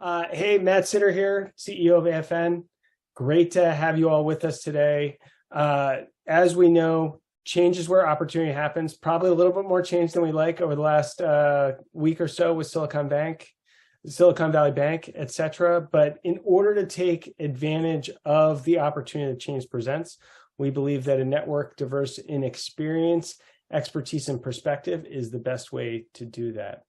Hey, Matt Sitter here, CEO of AFN. Great to have you all with us today. As we know, change is where opportunity happens. Probably a little bit more change than we like over the last week or so with Silicon Valley Bank, et cetera. But in order to take advantage of the opportunity that change presents, we believe that a network diverse in experience, expertise, and perspective is the best way to do that.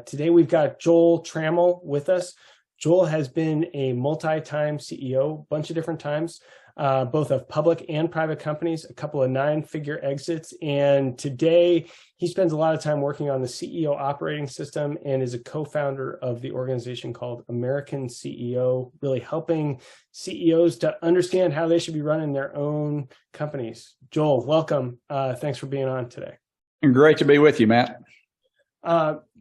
Today, we've got Joel Trammell with us. Joel has been a multi-time CEO, a bunch of different times, both of public and private companies, a couple of nine-figure exits. And today, he spends a lot of time working on the CEO operating system and is a co-founder of the organization called American CEO, really helping CEOs to understand how they should be running their own companies. Joel, welcome. Thanks for being on today. Great to be with you, Matt.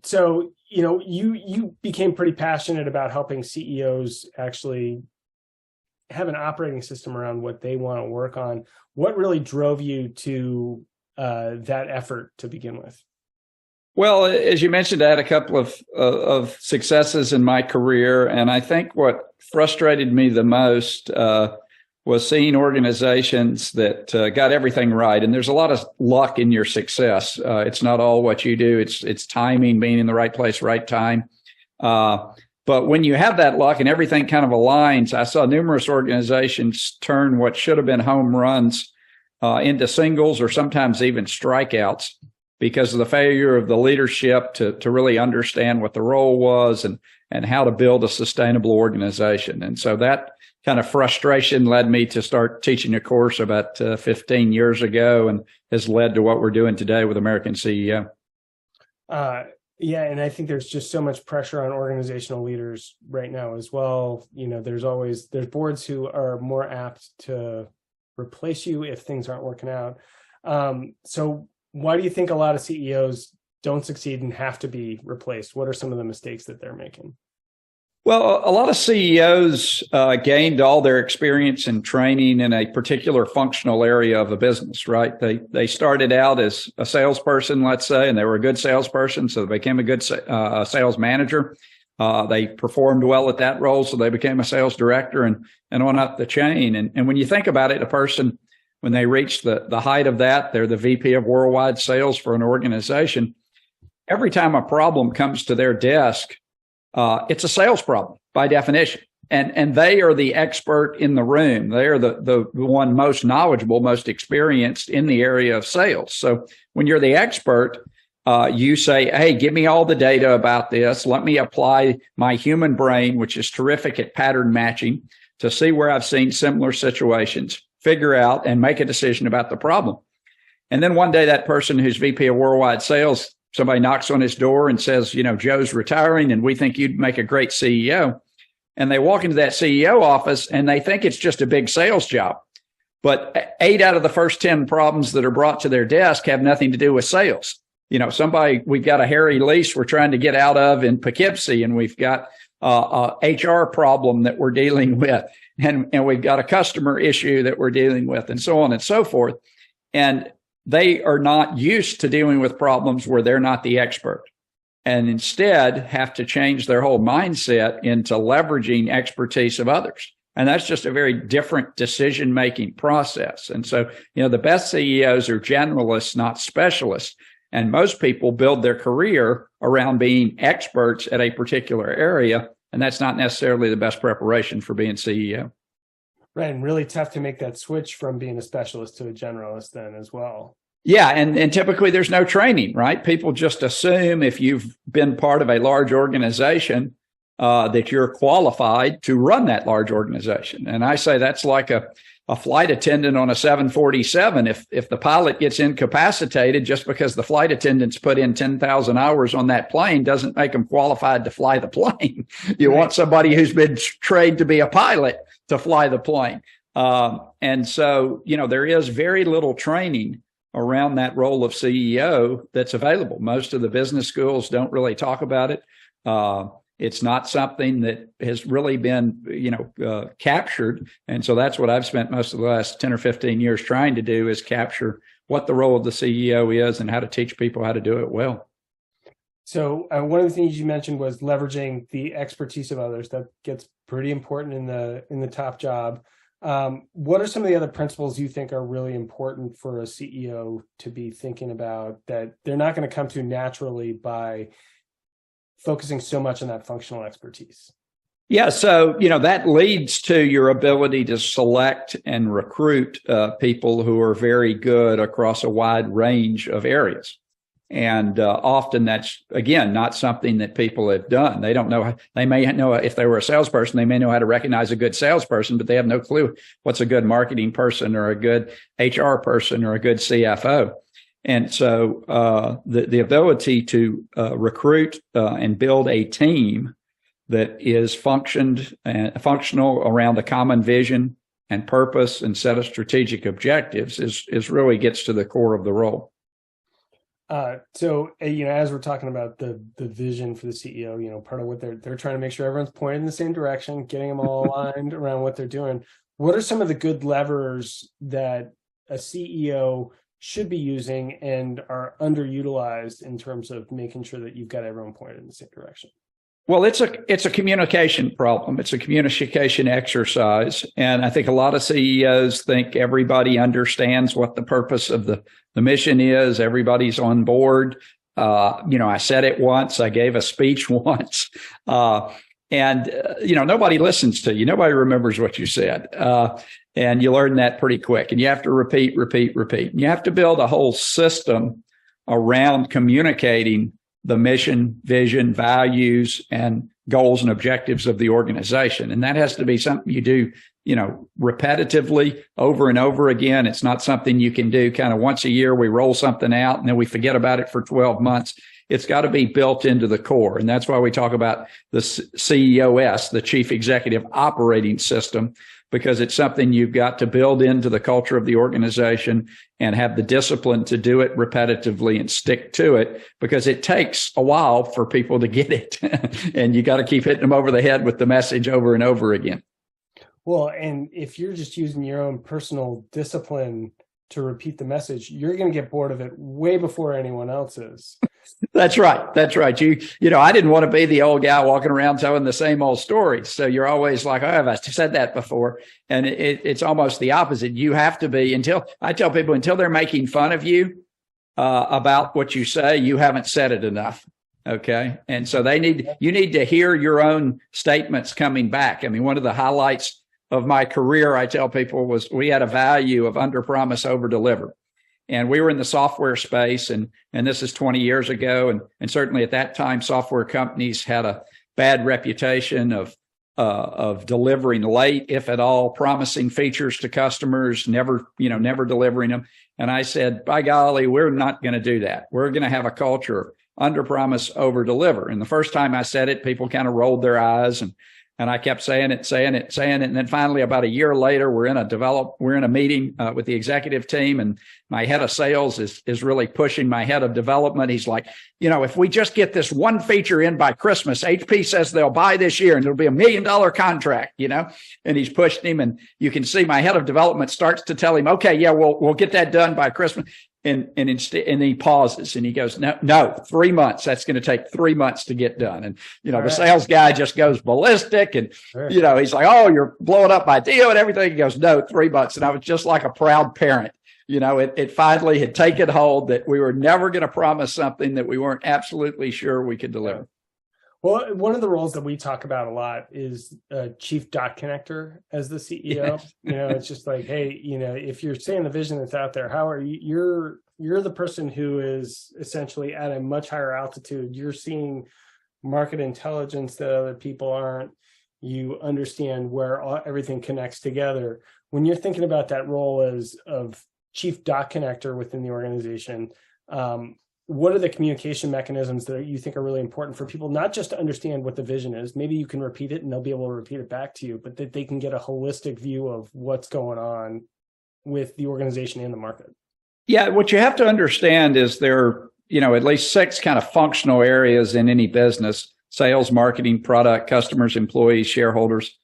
So, you became pretty passionate about helping CEOs actually have an operating system around what they want to work on. What really drove you to that effort to begin with? Well, as you mentioned, I had a couple of successes in my career, and I think what frustrated me the most was seeing organizations that got everything right. And there's a lot of luck in your success. It's not all what you do. It's timing, being in the right place, right time. But when you have that luck and everything kind of aligns, I saw numerous organizations turn what should have been home runs into singles or sometimes even strikeouts because of the failure of the leadership to really understand what the role was and how to build a sustainable organization. And so that kind of frustration led me to start teaching a course about 15 years ago and has led to what we're doing today with American CEO. Yeah, and I think there's just so much pressure on organizational leaders right now as well. There's boards who are more apt to replace you if things aren't working out. So why do you think a lot of CEOs don't succeed and have to be replaced? What are some of the mistakes that they're making? Well, a lot of CEOs gained all their experience and training in a particular functional area of a business, right? They started out as a salesperson, let's say, and they were a good salesperson, so they became a good sales manager. They performed well at that role, so they became a sales director and on up the chain. And when you think about it, a person, when they reach the height of that, they're the VP of worldwide sales for an organization. Every time a problem comes to their desk, it's a sales problem by definition. And they are the expert in the room. They are the one most knowledgeable, most experienced in the area of sales. So when you're the expert, you say, hey, give me all the data about this. Let me apply my human brain, which is terrific at pattern matching, to see where I've seen similar situations, figure out and make a decision about the problem. And then one day that person who's VP of worldwide sales, somebody knocks on his door and says, Joe's retiring and we think you'd make a great CEO. And they walk into that CEO office and they think it's just a big sales job. But 8 out of the first 10 problems that are brought to their desk have nothing to do with sales. We've got a hairy lease we're trying to get out of in Poughkeepsie, and we've got a HR problem that we're dealing with, and we've got a customer issue that we're dealing with, and so on and so forth. And they are not used to dealing with problems where they're not the expert, and instead have to change their whole mindset into leveraging expertise of others. And that's just a very different decision-making process. And so, the best CEOs are generalists, not specialists. And most people build their career around being experts at a particular area. And that's not necessarily the best preparation for being CEO. Right. And really tough to make that switch from being a specialist to a generalist then as well. Yeah. And typically there's no training, right? People just assume if you've been part of a large organization that you're qualified to run that large organization. And I say that's like a flight attendant on a 747. If the pilot gets incapacitated just because the flight attendants put in 10,000 hours on that plane doesn't make them qualified to fly the plane. You want somebody who's been trained to be a pilot to fly the plane. And so, there is very little training around that role of CEO that's available. Most of the business schools don't really talk about it. It's not something that has really been, captured. And so that's what I've spent most of the last 10 or 15 years trying to do, is capture what the role of the CEO is and how to teach people how to do it well. One of the things you mentioned was leveraging the expertise of others. That gets pretty important in the top job. What are some of the other principles you think are really important for a CEO to be thinking about that they're not going to come to naturally by focusing so much on that functional expertise? Yeah, so that leads to your ability to select and recruit people who are very good across a wide range of areas. And often that's, again, not something that people have done. They don't know. They may know, if they were a salesperson, they may know how to recognize a good salesperson, but they have no clue what's a good marketing person or a good HR person or a good CFO. And so the ability to recruit and build a team that is functional around a common vision and purpose and set of strategic objectives is really gets to the core of the role. As we're talking about the vision for the CEO, part of what they're trying to make sure everyone's pointing in the same direction, getting them all aligned around what they're doing. What are some of the good levers that a CEO should be using and are underutilized in terms of making sure that you've got everyone pointed in the same direction? Well, it's a communication problem. It's a communication exercise. And I think a lot of CEOs think everybody understands what the purpose of the mission is. Everybody's on board. I said it once. I gave a speech once. Nobody listens to you. Nobody remembers what you said. And you learn that pretty quick. And you have to repeat. And you have to build a whole system around communicating the mission, vision, values, and goals and objectives of the organization. And that has to be something you do, repetitively over and over again. It's not something you can do kind of once a year. We roll something out and then we forget about it for 12 months. It's got to be built into the core. And that's why we talk about the CEOS, the Chief Executive Operating System, because it's something you've got to build into the culture of the organization and have the discipline to do it repetitively and stick to it, because it takes a while for people to get it. And you got to keep hitting them over the head with the message over and over again. Well, and if you're just using your own personal discipline to repeat the message, you're going to get bored of it way before anyone else is. That's right. I didn't want to be the old guy walking around telling the same old stories. So you're always like, oh, have I said that before? And it's almost the opposite. You have to be, until they're making fun of you about what you say, you haven't said it enough. Okay. And so you need to hear your own statements coming back. I mean, one of the highlights of my career, I tell people, was we had a value of under promise, over deliver. And we were in the software space, and this is 20 years ago. And certainly at that time, software companies had a bad reputation of delivering late, if at all, promising features to customers, never delivering them. And I said, by golly, we're not going to do that. We're going to have a culture of under promise, over deliver. And the first time I said it, people kind of rolled their eyes, and I kept saying it. And then finally, about a year later, we're in a meeting with the executive team, and my head of sales is really pushing my head of development. He's like, if we just get this one feature in by Christmas, HP says they'll buy this year and it'll be $1 million contract, and he's pushing him. And you can see my head of development starts to tell him, okay, yeah, we'll get that done by Christmas. And he pauses and he goes, no, 3 months. That's going to take 3 months to get done. And, the sales guy just goes ballistic, and, he's like, oh, you're blowing up my deal and everything. He goes, no, 3 months. And I was just like a proud parent. It finally had taken hold that we were never going to promise something that we weren't absolutely sure we could deliver. Well, one of the roles that we talk about a lot is chief dot connector as the CEO. Yes. It's just like, hey, if you're saying the vision that's out there, how are you? You're the person who is essentially at a much higher altitude. You're seeing market intelligence that other people aren't. You understand where everything connects together. When you're thinking about that role of chief dot connector within the organization, what are the communication mechanisms that you think are really important for people, not just to understand what the vision is? Maybe you can repeat it and they'll be able to repeat it back to you, but that they can get a holistic view of what's going on with the organization and the market. Yeah. What you have to understand is there are, at least 6 kind of functional areas in any business: sales, marketing, product, customers, employees, shareholders.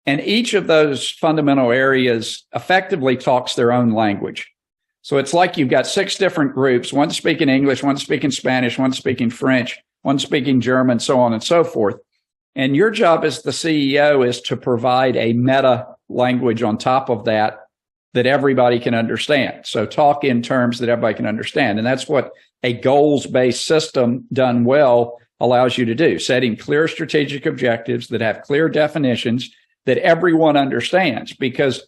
And each of those fundamental areas effectively talks their own language. So it's like you've got 6 different groups, one speaking English, one speaking Spanish, one speaking French, one speaking German, so on and so forth. And your job as the CEO is to provide a meta language on top of that everybody can understand. So talk in terms that everybody can understand. And that's what a goals-based system done well allows you to do, setting clear strategic objectives that have clear definitions that everyone understands. Because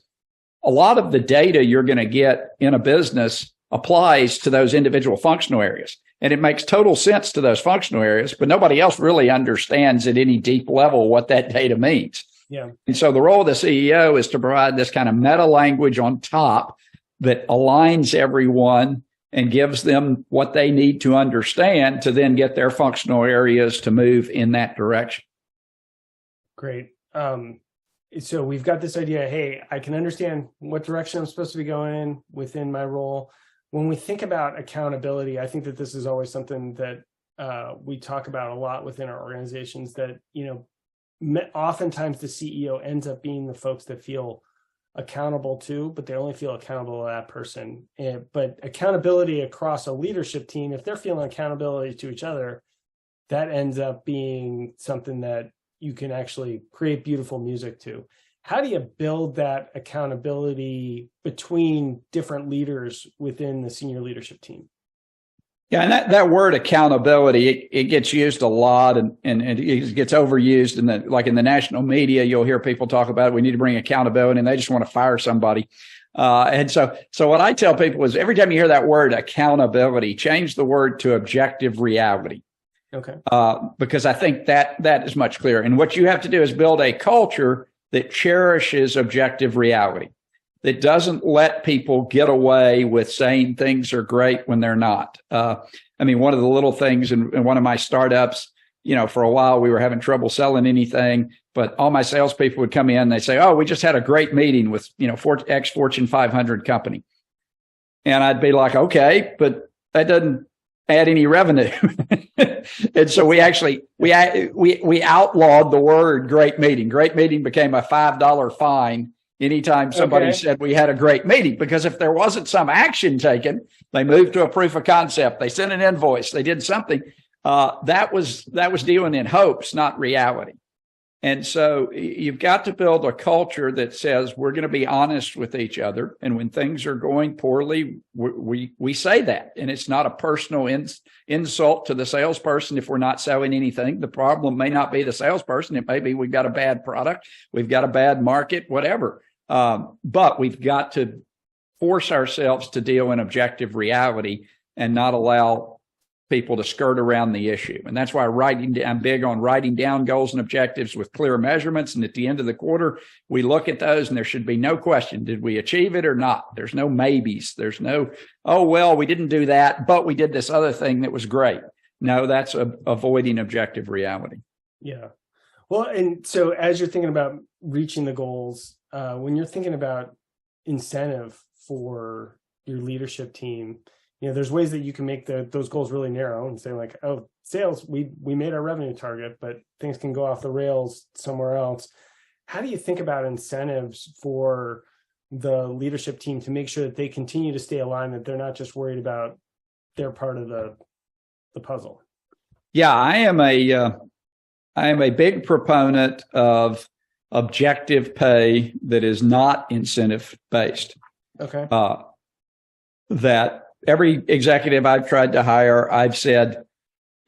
a lot of the data you're going to get in a business applies to those individual functional areas. And it makes total sense to those functional areas, but nobody else really understands at any deep level what that data means. Yeah. And so the role of the CEO is to provide this kind of meta language on top that aligns everyone and gives them what they need to understand to then get their functional areas to move in that direction. Great. So we've got this idea, hey, I can understand what direction I'm supposed to be going in within my role. When we think about accountability, I think that this is always something that we talk about a lot within our organizations, that, oftentimes the CEO ends up being the folks that feel accountable to, but they only feel accountable to that person. But accountability across a leadership team, if they're feeling accountability to each other, that ends up being something that you can actually create beautiful music to. How do you build that accountability between different leaders within the senior leadership team? Yeah, and that word accountability, it gets used a lot, and it gets overused. And like in the national media, you'll hear people talk about it. We need to bring accountability, and they just want to fire somebody. And so what I tell people is, every time you hear that word accountability, change the word to objective reality. Okay. Because I think that is much clearer. And what you have to do is build a culture that cherishes objective reality, that doesn't let people get away with saying things are great when they're not. One of the little things in one of my startups, for a while we were having trouble selling anything, but all my salespeople would come in and they say, "Oh, we just had a great meeting with, X Fortune 500 company." And I'd be like, "Okay, but that doesn't add any revenue." And so we actually, we outlawed the word great meeting. Great meeting became a $5 fine anytime somebody said we had a great meeting, because if there wasn't some action taken, they moved to a proof of concept, they sent an invoice, they did something, that was dealing in hopes, not reality. And so you've got to build a culture that says we're going to be honest with each other. And when things are going poorly, we say that. And it's not a personal insult to the salesperson if we're not selling anything. The problem may not be the salesperson. It may be we've got a bad product, we've got a bad market, whatever. But we've got to force ourselves to deal in objective reality and not allow people to skirt around the issue. And that's why I'm big on writing down goals and objectives with clear measurements. And at the end of the quarter, we look at those and there should be no question. Did we achieve it or not? There's no maybes. There's no, oh, well, we didn't do that, but we did this other thing that was great. No, that's avoiding objective reality. Yeah. Well, and so as you're thinking about reaching the goals, when you're thinking about incentive for your leadership team, there's ways that you can make those goals really narrow and say, like, oh, sales, we made our revenue target, but things can go off the rails somewhere else. How do you think about incentives for the leadership team to make sure that they continue to stay aligned, that they're not just worried about their part of the puzzle? Yeah, I am a big proponent of objective pay that is not incentive based. Okay. That every executive I've tried to hire, I've said,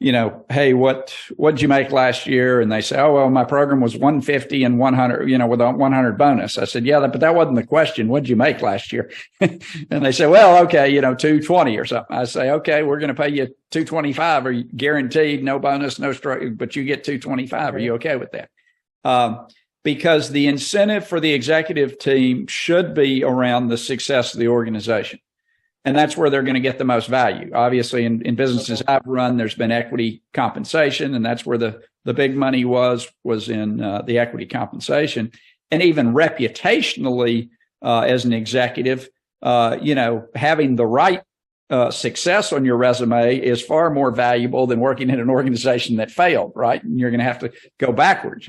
hey, what'd you make last year? And they say, oh, well, my program was 150 and 100, with a 100 bonus. I said, yeah, but that wasn't the question. What'd you make last year? And they say, well, okay, 220 or something. I say, okay, we're going to pay you 225, or guaranteed, no bonus, no struggle, but you get 225. Are you okay with that? Because the incentive for the executive team should be around the success of the organization. And that's where they're going to get the most value. Obviously, in businesses I've run, there's been equity compensation, and that's where the big money was in the equity compensation. And even reputationally, as an executive, having the right success on your resume is far more valuable than working in an organization that failed, right? And you're going to have to go backwards.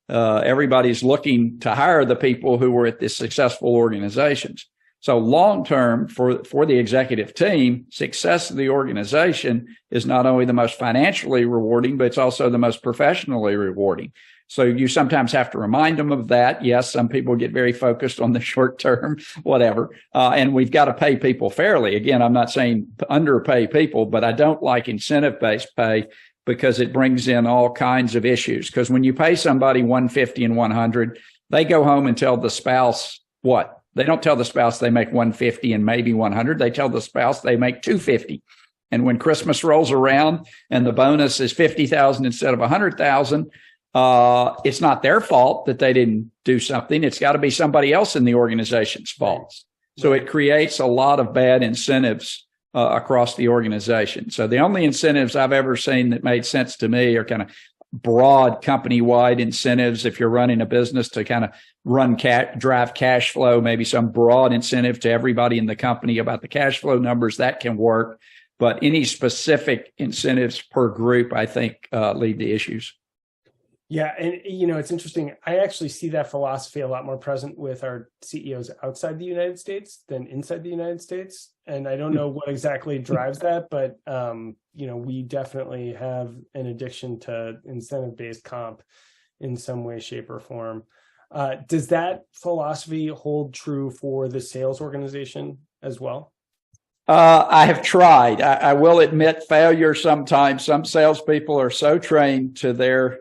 Everybody's looking to hire the people who were at the successful organizations. So long term for the executive team, success of the organization is not only the most financially rewarding, but it's also the most professionally rewarding. So you sometimes have to remind them of that. Yes, some people get very focused on the short term, whatever. And we've got to pay people fairly. Again, I'm not saying underpay people, but I don't like incentive-based pay because it brings in all kinds of issues. Because when you pay somebody $150 and $100, they go home and tell the spouse what? They don't tell the spouse they make $150 and maybe $100. They tell the spouse they make $250. And when Christmas rolls around and the bonus is $50,000 instead of $100,000, it's not their fault that they didn't do something. It's got to be somebody else in the organization's fault. So it creates a lot of bad incentives across the organization. So the only incentives I've ever seen that made sense to me are kind of broad company-wide incentives. If you're running a business to kind of drive cash flow, maybe some broad incentive to everybody in the company about the cash flow numbers, that can work. But any specific incentives per group, I think, lead to issues. Yeah. And, it's interesting. I actually see that philosophy a lot more present with our CEOs outside the United States than inside the United States. And I don't know what exactly drives that, but, we definitely have an addiction to incentive-based comp in some way, shape, or form. Does that philosophy hold true for the sales organization as well? I have tried. I will admit failure sometimes. Some salespeople are so trained to their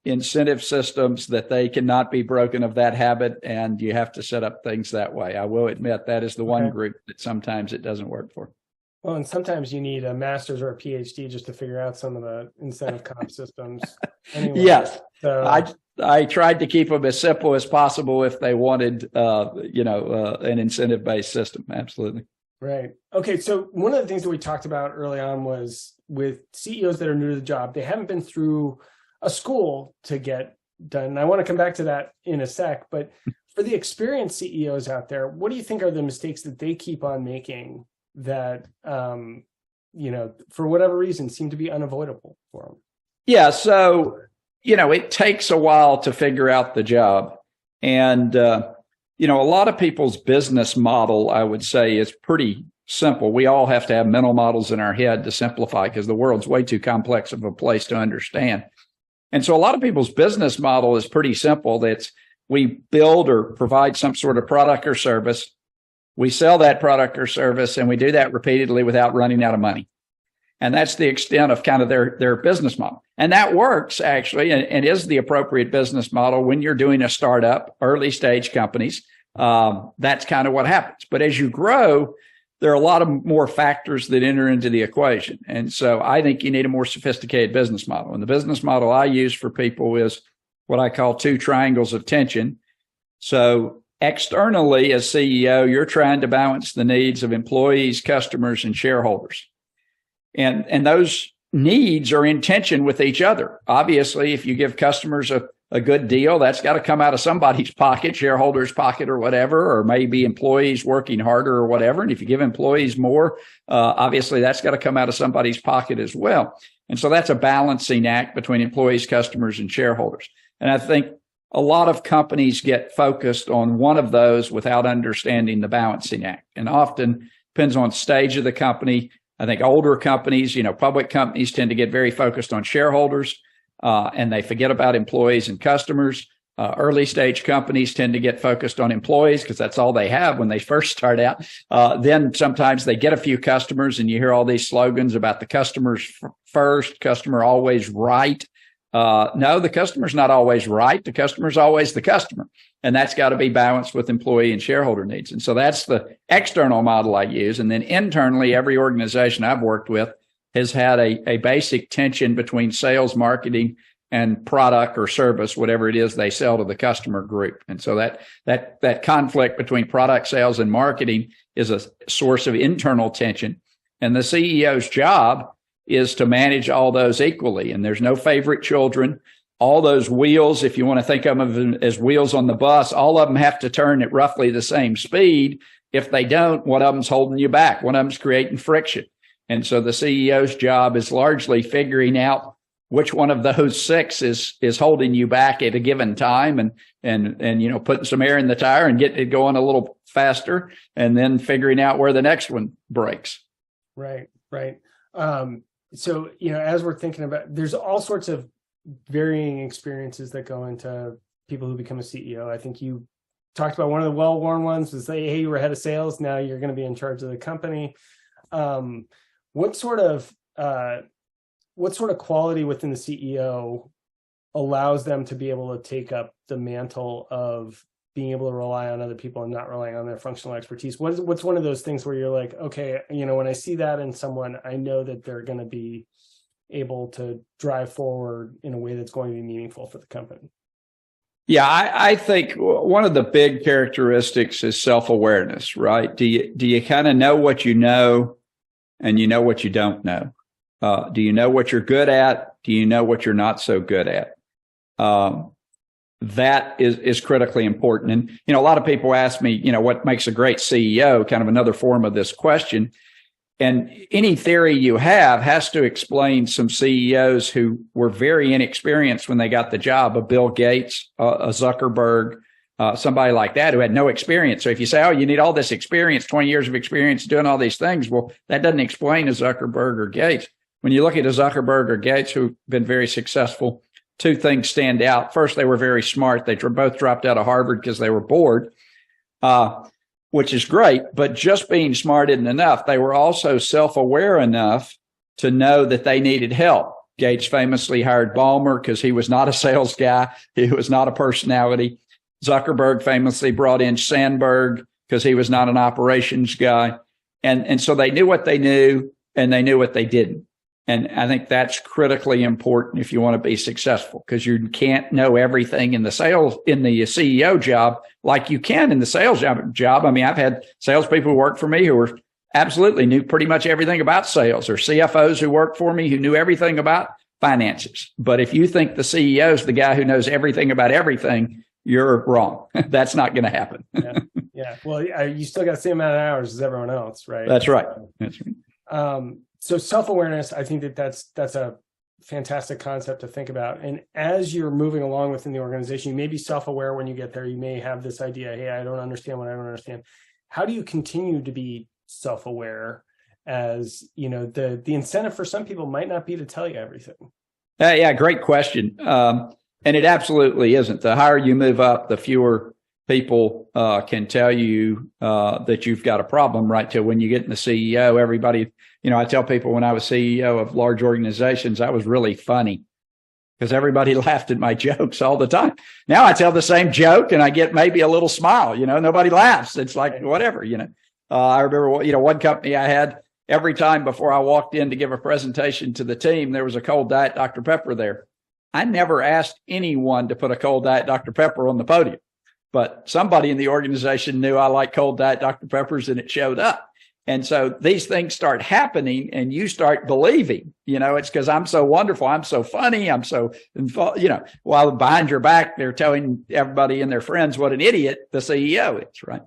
incentive systems that they cannot be broken of that habit, and you have to set up things that way. I will admit that is the one group that sometimes it doesn't work for. Well, and sometimes you need a master's or a PhD just to figure out some of the incentive comp systems. Anyway, yes. So. I tried to keep them as simple as possible if they wanted, an incentive-based system. Absolutely. Right. Okay. So one of the things that we talked about early on was with CEOs that are new to the job, they haven't been through a school to get done. And I want to come back to that in a sec, but for the experienced CEOs out there, what do you think are the mistakes that they keep on making that, for whatever reason seem to be unavoidable for them? Yeah. So, it takes a while to figure out the job. And, a lot of people's business model, I would say, is pretty simple. We all have to have mental models in our head to simplify because the world's way too complex of a place to understand. And so a lot of people's business model is pretty simple. That's we build or provide some sort of product or service. We sell that product or service, and we do that repeatedly without running out of money. And that's the extent of kind of their business model. And that works, actually, and is the appropriate business model when you're doing a startup, early stage companies. That's kind of what happens. But as you grow, there are a lot of more factors that enter into the equation. And so I think you need a more sophisticated business model. And the business model I use for people is what I call 2 triangles of tension. So externally, as CEO, you're trying to balance the needs of employees, customers, and shareholders. And those needs are in tension with each other. Obviously, if you give customers a good deal, that's got to come out of somebody's pocket, shareholders' pocket or whatever, or maybe employees working harder or whatever. And if you give employees more, obviously that's got to come out of somebody's pocket as well. And so that's a balancing act between employees, customers, and shareholders. And I think a lot of companies get focused on one of those without understanding the balancing act. And often depends on stage of the company. I think older companies, public companies tend to get very focused on shareholders, and they forget about employees and customers. Early stage companies tend to get focused on employees because that's all they have when they first start out. Then sometimes they get a few customers, and you hear all these slogans about the customers first, customer always right. No, the customer's not always right. The customer's always the customer. And that's got to be balanced with employee and shareholder needs. And so that's the external model I use. And then internally, every organization I've worked with has had a basic tension between sales, marketing, and product or service, whatever it is they sell to the customer group. And so that conflict between product sales and marketing is a source of internal tension. And the CEO's job is to manage all those equally. And there's no favorite children. All those wheels, if you want to think of them as wheels on the bus, all of them have to turn at roughly the same speed. If they don't, one of them's holding you back. One of them's creating friction. And so the CEO's job is largely figuring out which one of those 6 is holding you back at a given time and putting some air in the tire and getting it going a little faster and then figuring out where the next one breaks. Right. So, as we're thinking about, there's all sorts of varying experiences that go into people who become a CEO. I think you talked about one of the well-worn ones was, hey, you were head of sales. Now you're going to be in charge of the company. What sort of quality within the CEO allows them to be able to take up the mantle of being able to rely on other people and not relying on their functional expertise? What's one of those things where you're like, okay, when I see that in someone, I know that they're going to be able to drive forward in a way that's going to be meaningful for the company? Yeah, I think one of the big characteristics is self-awareness, right? Do you kind of know what you know and you know what you don't know? Do you know what you're good at? Do you know what you're not so good at? That is critically important. And, a lot of people ask me, what makes a great CEO, kind of another form of this question. And any theory you have has to explain some CEOs who were very inexperienced when they got the job, a Bill Gates, a Zuckerberg, somebody like that who had no experience. So if you say, oh, you need all this experience, 20 years of experience doing all these things, well, that doesn't explain a Zuckerberg or Gates. When you look at a Zuckerberg or Gates who've been very successful, two things stand out. First, they were very smart. They both dropped out of Harvard because they were bored. Which is great, but just being smart isn't enough. They were also self-aware enough to know that they needed help. Gates famously hired Ballmer because he was not a sales guy. He was not a personality. Zuckerberg famously brought in Sandberg because he was not an operations guy. And so they knew what they knew and they knew what they didn't. And I think that's critically important if you want to be successful, because you can't know everything in the CEO job like you can in the sales job. I mean, I've had salespeople who worked for me who were absolutely knew pretty much everything about sales, or CFOs who worked for me who knew everything about finances. But if you think the CEO is the guy who knows everything about everything, you're wrong. That's not going to happen. Yeah. Well, you still got the same amount of hours as everyone else, right? That's right. That's right. So self-awareness, I think that's a fantastic concept to think about. And as you're moving along within the organization, you may be self-aware when you get there. You may have this idea, hey, I don't understand what I don't understand. How do you continue to be self-aware, as the incentive for some people might not be to tell you everything? Yeah, great question. And it absolutely isn't. The higher you move up, the fewer people can tell you that you've got a problem, right? Till when you get in the CEO, everybody, I tell people when I was CEO of large organizations, I was really funny because everybody laughed at my jokes all the time. Now I tell the same joke and I get maybe a little smile, nobody laughs. It's like, whatever, I remember, one company I had, every time before I walked in to give a presentation to the team, there was a cold Diet Dr. Pepper there. I never asked anyone to put a cold Diet Dr. Pepper on the podium, but somebody in the organization knew I like cold Diet Dr. Peppers and it showed up. And so these things start happening and you start believing, it's because I'm so wonderful. I'm so funny. I'm so, while behind your back, they're telling everybody and their friends what an idiot the CEO is, right?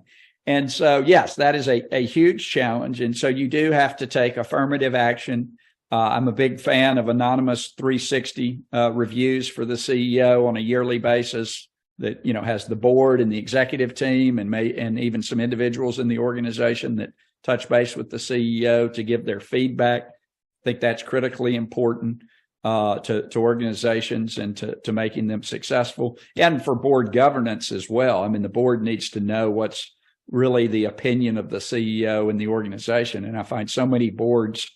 And so, yes, that is a huge challenge. And so you do have to take affirmative action. I'm a big fan of anonymous 360 reviews for the CEO on a yearly basis that, has the board and the executive team and even some individuals in the organization that touch base with the CEO to give their feedback. I think that's critically important to organizations and to making them successful, and for board governance as well. I mean, the board needs to know what's really the opinion of the CEO in the organization. And I find so many boards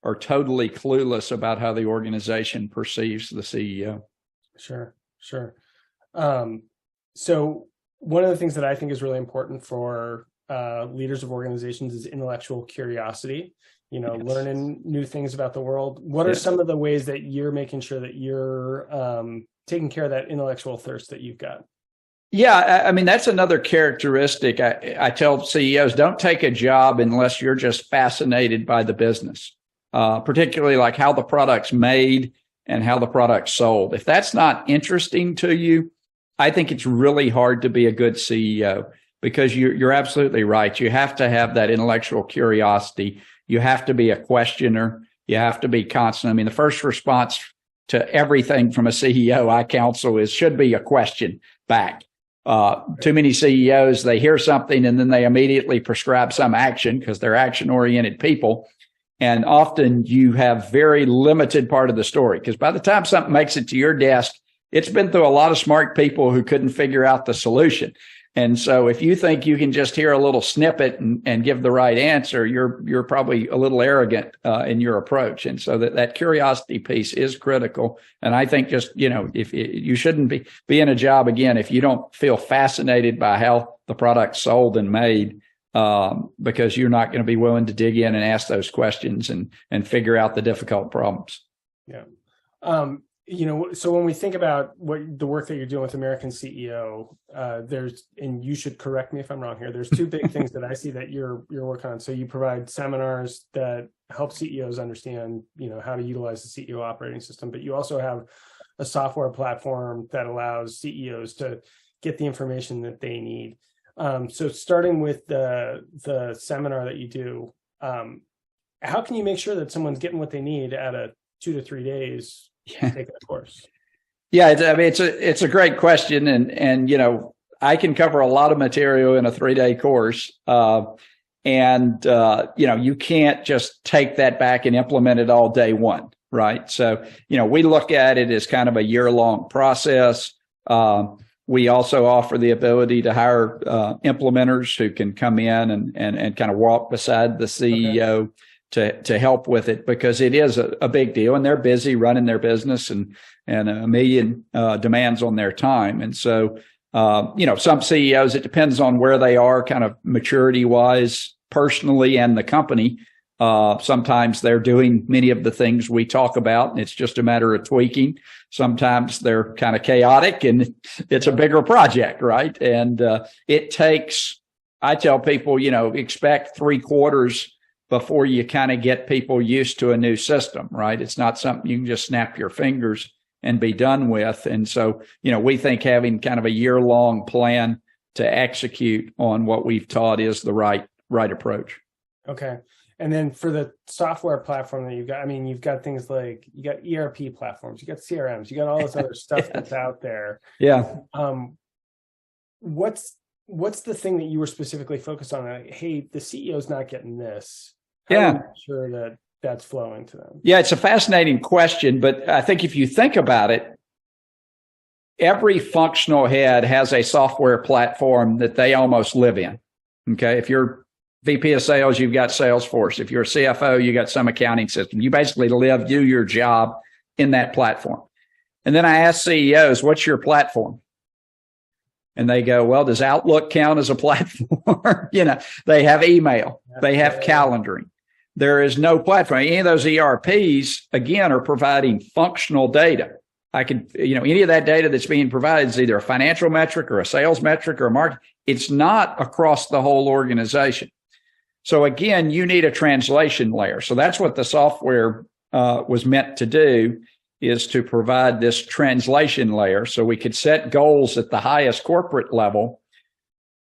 are totally clueless about how the organization perceives the CEO. Sure. So one of the things that I think is really important for leaders of organizations is intellectual curiosity, yes. Learning new things about the world. What are some of the ways that you're making sure that you're taking care of that intellectual thirst that you've got? Yeah, I mean, that's another characteristic. I tell CEOs, don't take a job unless you're just fascinated by the business, particularly like how the product's made and how the product's sold. If that's not interesting to you, I think it's really hard to be a good CEO, because you're absolutely right. You have to have that intellectual curiosity. You have to be a questioner. You have to be constant. I mean, the first response to everything from a CEO I counsel should be a question back. Too many CEOs, they hear something and then they immediately prescribe some action because they're action-oriented people. And often you have very limited part of the story, because by the time something makes it to your desk, it's been through a lot of smart people who couldn't figure out the solution. And so if you think you can just hear a little snippet and give the right answer, you're probably a little arrogant in your approach. And so that curiosity piece is critical. And I think just, if you shouldn't be in a job, again, if you don't feel fascinated by how the product's sold and made, because you're not going to be willing to dig in and ask those questions and figure out the difficult problems. Yeah. So when we think about the work that you're doing with American CEO, and you should correct me if I'm wrong here, there's two big things that I see that you're working on. So you provide seminars that help CEOs understand, how to utilize the CEO operating system, but you also have a software platform that allows CEOs to get the information that they need. So starting with the seminar that you do, how can you make sure that someone's getting what they need out of 2 to 3 days? Taking a course? Yeah, it's a great question, and I can cover a lot of material in a 3-day course, and you can't just take that back and implement it all day one, right? So we look at it as kind of a year-long process. We also offer the ability to hire implementers who can come in and kind of walk beside the CEO. Okay. To help with it, because it is a big deal, and they're busy running their business and a million demands on their time. And so, some CEOs, it depends on where they are kind of maturity wise, personally, and the company. Sometimes they're doing many of the things we talk about, and it's just a matter of tweaking. Sometimes they're kind of chaotic and it's a bigger project, right? And it takes, I tell people, expect 3 quarters before you kind of get people used to a new system, right? It's not something you can just snap your fingers and be done with. And so, we think having kind of a year-long plan to execute on what we've taught is the right approach. Okay. And then for the software platform that you've got things like, you got ERP platforms, you got CRMs, you got all this other stuff that's out there. Yeah. What's the thing that you were specifically focused on? Like, hey, the CEO's not getting this. How do you make sure that that's flowing to them? Yeah, it's a fascinating question, but I think if you think about it, every functional head has a software platform that they almost live in. Okay. If you're VP of sales, you've got Salesforce. If you're a CFO, you got some accounting system. You basically do your job in that platform. And then I ask CEOs, what's your platform? And they go, well, does Outlook count as a platform? They have email, they have calendaring. There is no platform. Any of those ERPs, again, are providing functional data. Any of that data that's being provided is either a financial metric or a sales metric or a market. It's not across the whole organization. So again, you need a translation layer. So that's what the software was meant to do, is to provide this translation layer so we could set goals at the highest corporate level,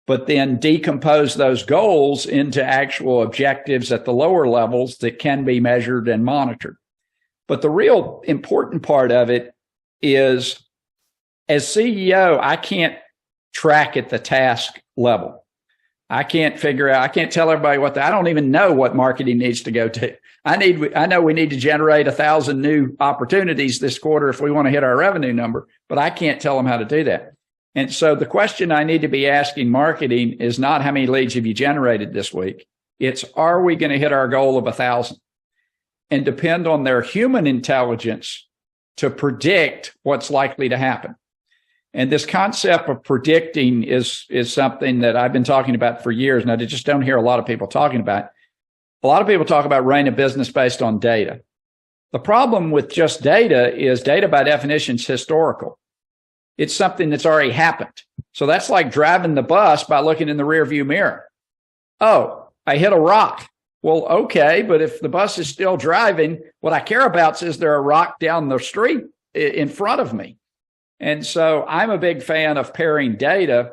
but then decompose those goals into actual objectives at the lower levels that can be measured and monitored. But the real important part of it is, as CEO, I can't track at the task level. I can't tell everybody I don't even know what marketing needs to go to. I know we need to generate 1,000 new opportunities this quarter if we want to hit our revenue number, but I can't tell them how to do that. And so the question I need to be asking marketing is not how many leads have you generated this week. It's, are we going to hit our goal of 1,000? And depend on their human intelligence to predict what's likely to happen. And this concept of predicting is something that I've been talking about for years, and I just don't hear a lot of people talking about. A lot of people talk about running a business based on data. The problem with just data is data by definition is historical. It's something that's already happened. So that's like driving the bus by looking in the rearview mirror. Oh, I hit a rock. Well, okay, but if the bus is still driving, what I care about is there a rock down the street in front of me. And so I'm a big fan of pairing data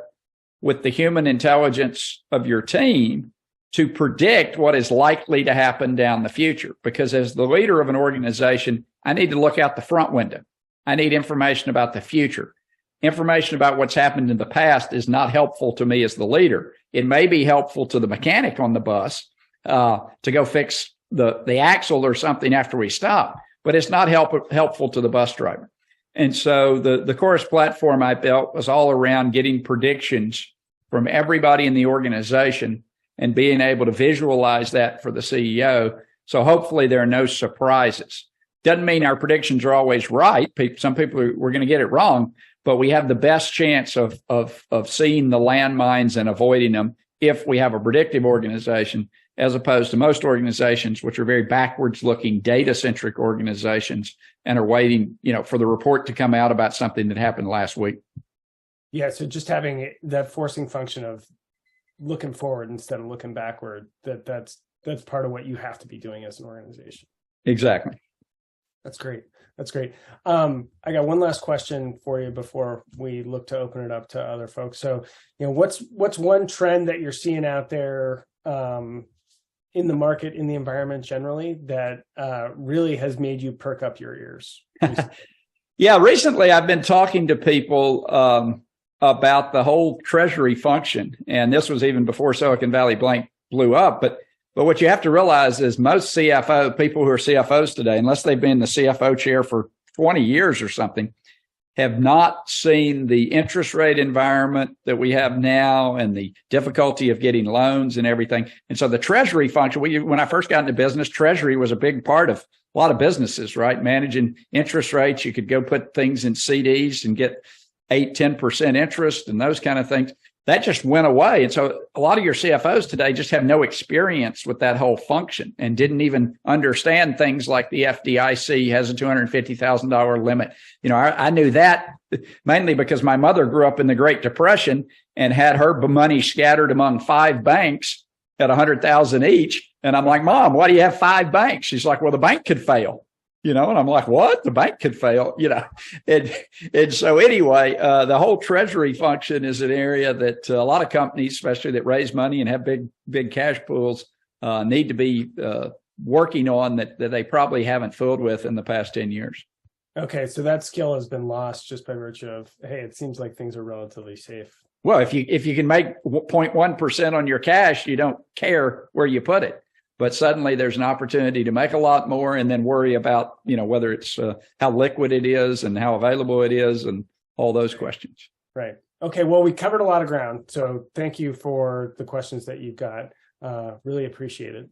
with the human intelligence of your team to predict what is likely to happen down the future. Because as the leader of an organization, I need to look out the front window. I need information about the future. information about what's happened in the past is not helpful to me as the leader. It may be helpful to the mechanic on the bus to go fix the axle or something after we stop, but it's not helpful to the bus driver. And so the course platform I built was all around getting predictions from everybody in the organization and being able to visualize that for the CEO. So hopefully there are no surprises. Doesn't mean our predictions are always right. Some people we're going to get it wrong, but we have the best chance of seeing the landmines and avoiding them if we have a predictive organization, as opposed to most organizations, which are very backwards looking, data centric organizations and are waiting, for the report to come out about something that happened last week. Yeah. So just having that forcing function of looking forward instead of looking backward, that's part of what you have to be doing as an organization. Exactly. That's great. That's great. I got one last question for you before we look to open it up to other folks. So, what's one trend that you're seeing out there in the market, in the environment generally, that really has made you perk up your ears? Yeah, recently I've been talking to people about the whole treasury function, and this was even before Silicon Valley Bank blew up. But what you have to realize is most people who are CFOs today, unless they've been in the CFO chair for 20 years or something, have not seen the interest rate environment that we have now and the difficulty of getting loans and everything. And so the treasury function, when I first got into business, treasury was a big part of a lot of businesses, right? Managing interest rates. You could go put things in CDs and get 8-10% interest and those kind of things. That just went away. And so a lot of your CFOs today just have no experience with that whole function and didn't even understand things like the FDIC has a $250,000 limit. I knew that mainly because my mother grew up in the Great Depression and had her money scattered among 5 banks at $100,000 each. And I'm like, Mom, why do you have 5 banks? She's like, well, the bank could fail. And I'm like, what? The bank could fail, And so anyway, the whole treasury function is an area that a lot of companies, especially that raise money and have big cash pools, need to be working on that they probably haven't fooled with in the past 10 years. Okay. So that skill has been lost just by virtue of, hey, it seems like things are relatively safe. Well, if you can make 0.1% on your cash, you don't care where you put it. But suddenly there's an opportunity to make a lot more and then worry about, whether it's how liquid it is and how available it is and all those questions. Right. Okay. Well, we covered a lot of ground. So thank you for the questions that you've got. Really appreciate it.